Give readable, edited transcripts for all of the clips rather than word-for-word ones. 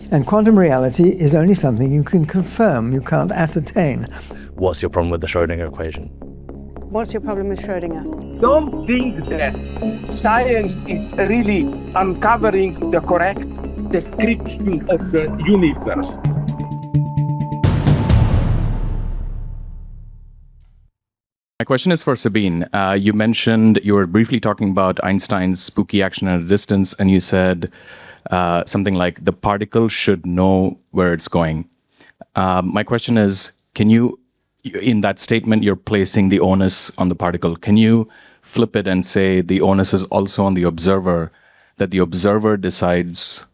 And quantum reality is only something you can confirm, you can't ascertain. What's your problem with the Schrödinger equation? What's your problem with Schrödinger? Don't think that science is really uncovering the correct description of the universe. My question is for Sabine. You mentioned, you were briefly talking about Einstein's spooky action at a distance, and you said something like the particle should know where it's going. My question is, can you, in that statement, you're placing the onus on the particle. Can you flip it and say the onus is also on the observer, that the observer decides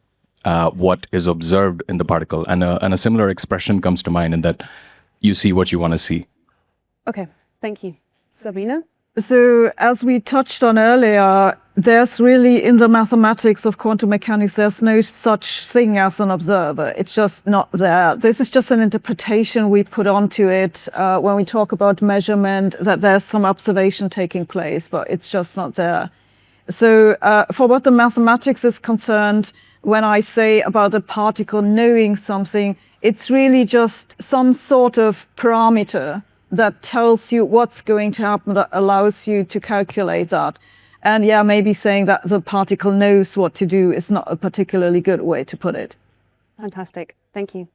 what is observed in the particle? And a similar expression comes to mind in that you see what you want to see. Okay, thank you. Sabine? So as we touched on earlier, there's really, in the mathematics of quantum mechanics, there's no such thing as an observer. It's just not there. This is just an interpretation we put onto it when we talk about measurement, that there's some observation taking place, but it's just not there. So for what the mathematics is concerned, when I say about the particle knowing something, it's really just some sort of parameter that tells you what's going to happen, that allows you to calculate that. And yeah, maybe saying that the particle knows what to do is not a particularly good way to put it. Fantastic. Thank you.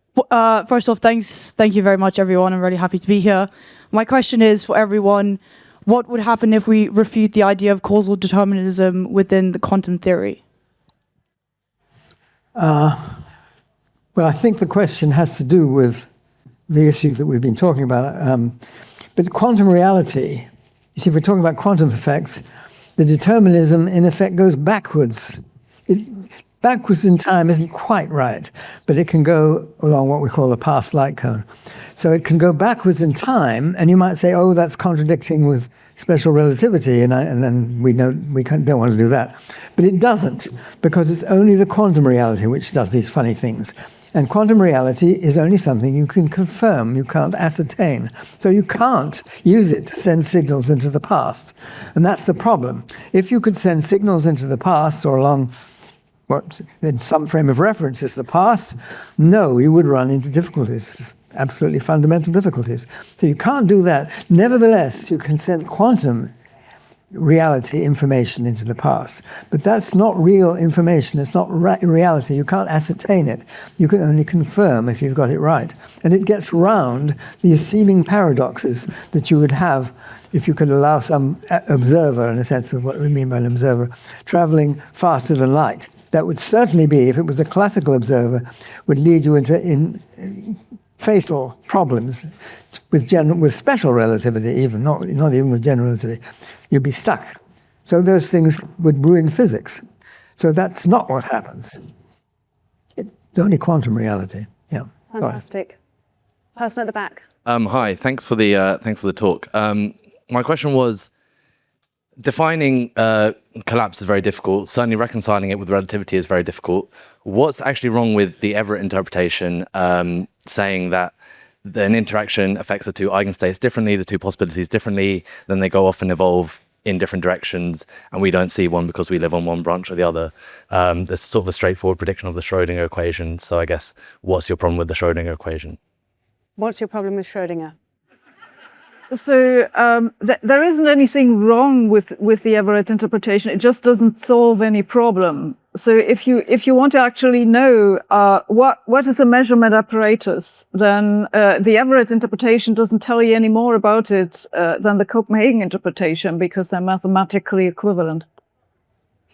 First off, thank you very much, everyone. I'm really happy to be here. My question is for everyone, what would happen if we refute the idea of causal determinism within the quantum theory? Well, I think the question has to do with the issue that we've been talking about. But quantum reality, you see, if we're talking about quantum effects, the determinism, in effect, goes backwards. Backwards in time isn't quite right, but it can go along what we call the past light cone. So it can go backwards in time, and you might say, oh, that's contradicting with special relativity, and then we don't want to do that. But it doesn't, because it's only the quantum reality which does these funny things. And quantum reality is only something you can confirm, you can't ascertain. So you can't use it to send signals into the past. And that's the problem. If you could send signals into the past or along what in some frame of reference is the past, no, you would run into difficulties, absolutely fundamental difficulties. So you can't do that. Nevertheless, you can send quantum reality information into the past. But that's not real information. It's not reality. You can't ascertain it. You can only confirm if you've got it right. And it gets round the seeming paradoxes that you would have if you could allow some observer, in a sense of what we mean by an observer, traveling faster than light. That would certainly be, if it was a classical observer, would lead you into fatal problems with special relativity, even not even with general relativity. You'd be stuck. So those things would ruin physics. So that's not what happens. It's only quantum reality. Yeah. Fantastic. Person at the back. Hi. Thanks for the talk. My question was, defining collapse is very difficult. Certainly reconciling it with relativity is very difficult. What's actually wrong with the Everett interpretation, saying that an interaction affects the two eigenstates differently, the two possibilities differently, then they go off and evolve in different directions, and we don't see one because we live on one branch or the other? There's sort of a straightforward prediction of the Schrödinger equation. So I guess, what's your problem with the Schrödinger equation? What's your problem with Schrödinger? So there isn't anything wrong with the Everett interpretation. It just doesn't solve any problem. So if you want to actually know what is a measurement apparatus, then the Everett interpretation doesn't tell you any more about it than the Copenhagen interpretation, because they're mathematically equivalent.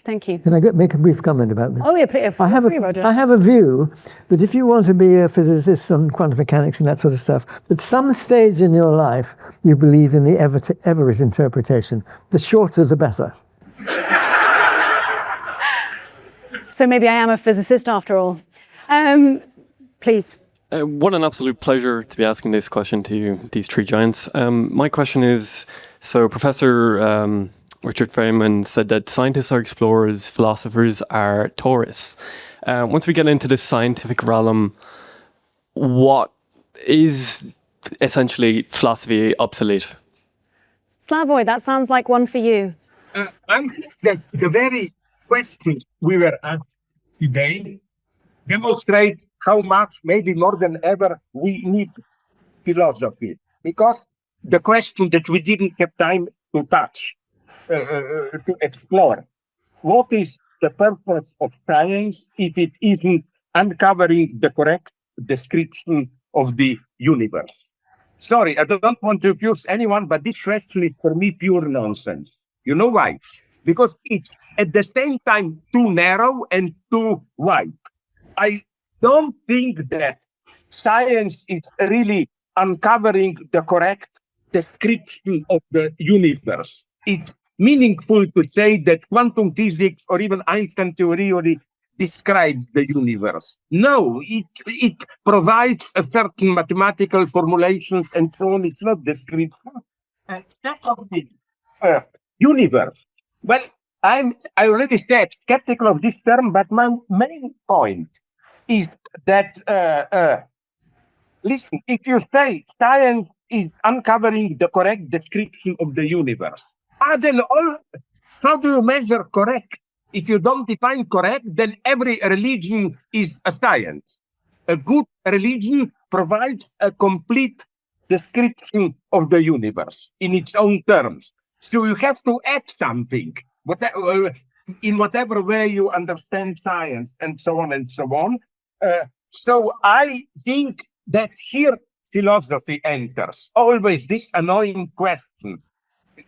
Thank you. Can I make a brief comment about this? Oh, yeah, please. I have a view that if you want to be a physicist on quantum mechanics and that sort of stuff, at some stage in your life, you believe in the Everett interpretation. The shorter, the better. So maybe I am a physicist after all. Please. What an absolute pleasure to be asking this question to you, these three giants. My question is, so Professor Richard Feynman said that scientists are explorers, philosophers are tourists. Once we get into the scientific realm, what is essentially philosophy obsolete? Slavoj, that sounds like one for you. I think that the very question we were asked today demonstrate how much, maybe more than ever, we need philosophy. Because the question that we didn't have time to touch, to explore, what is the purpose of science if it isn't uncovering the correct description of the universe? Sorry, I don't want to accuse anyone, but this question is for me pure nonsense. You know why? Because it's at the same time too narrow and too wide. I don't think that science is really uncovering the correct description of the universe. It's meaningful to say that quantum physics or even Einstein theory describes the universe. No, it provides a certain mathematical formulations and so on. It's not description. And secondly, universe. Well, I already said skeptical of this term, but my main point is that listen, if you say science is uncovering the correct description of the universe, then how do you measure correct? If you don't define correct, then every religion is a science. A good religion provides a complete description of the universe in its own terms. So you have to add something, in whatever way you understand science, and so on and so on. So I think that here philosophy enters. Always this annoying question,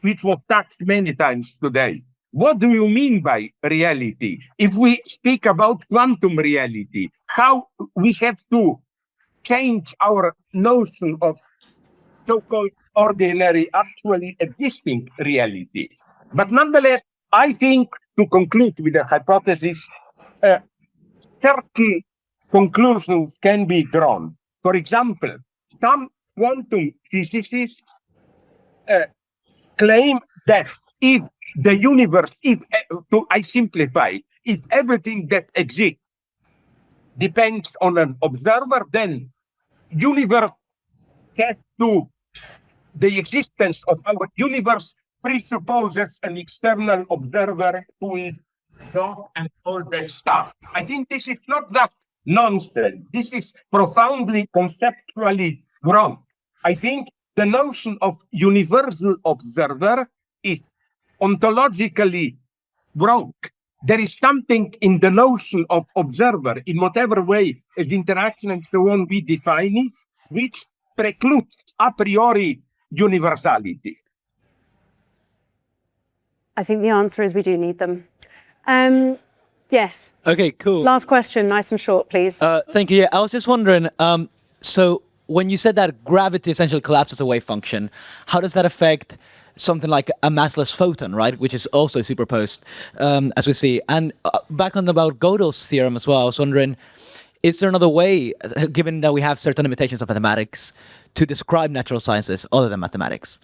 which was touched many times today. What do you mean by reality? If we speak about quantum reality, how we have to change our notion of so-called ordinary, actually existing reality. But nonetheless, I think, to conclude with the hypothesis, certain conclusions can be drawn. For example, some quantum physicists claim that if the universe, I simplify, if everything that exists depends on an observer, then universe has to, the existence of our universe presupposes an external observer who is God and all that stuff. I think this is not that nonsense. This is profoundly conceptually wrong. I think the notion of universal observer is ontologically wrong. There is something in the notion of observer, in whatever way, as interaction and so on, we define it, which precludes a priori universality. I think the answer is we do need them. Yes. Okay, cool. Last question, nice and short, please. Thank you. Yeah, I was just wondering, so when you said that gravity essentially collapses a wave function, how does that affect something like a massless photon, right? Which is also superposed, as we see. And back on about Gödel's theorem as well, I was wondering, is there another way, given that we have certain limitations of mathematics, to describe natural sciences other than mathematics?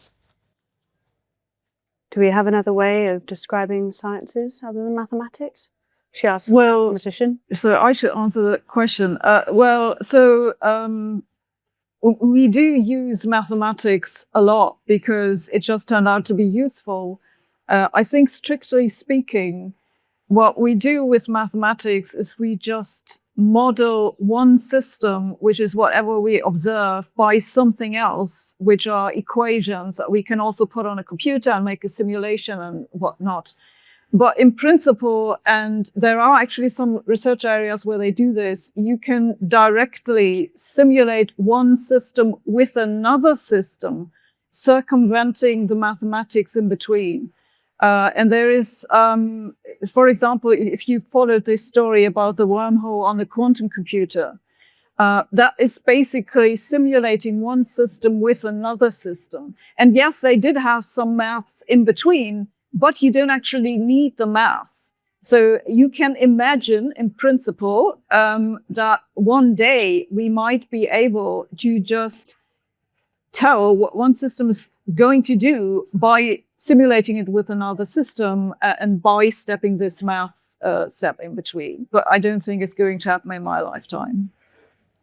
Do we have another way of describing sciences other than mathematics? She asked the Well, mathematician. so I should answer that question. We do use mathematics a lot because it just turned out to be useful. I think strictly speaking, what we do with mathematics is we just model one system, which is whatever we observe, by something else, which are equations that we can also put on a computer and make a simulation and whatnot. But in principle, and there are actually some research areas where they do this, you can directly simulate one system with another system, circumventing the mathematics in between. And there is, for example, if you followed this story about the wormhole on the quantum computer, that is basically simulating one system with another system. And yes, they did have some maths in between, but you don't actually need the maths. So you can imagine, in principle, that one day we might be able to just tell what one system is going to do by simulating it with another system and by stepping this maths step in between. But I don't think it's going to happen in my lifetime.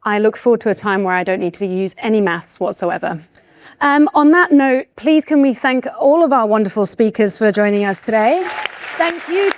I look forward to a time where I don't need to use any maths whatsoever. On that note, please can we thank all of our wonderful speakers for joining us today. Thank you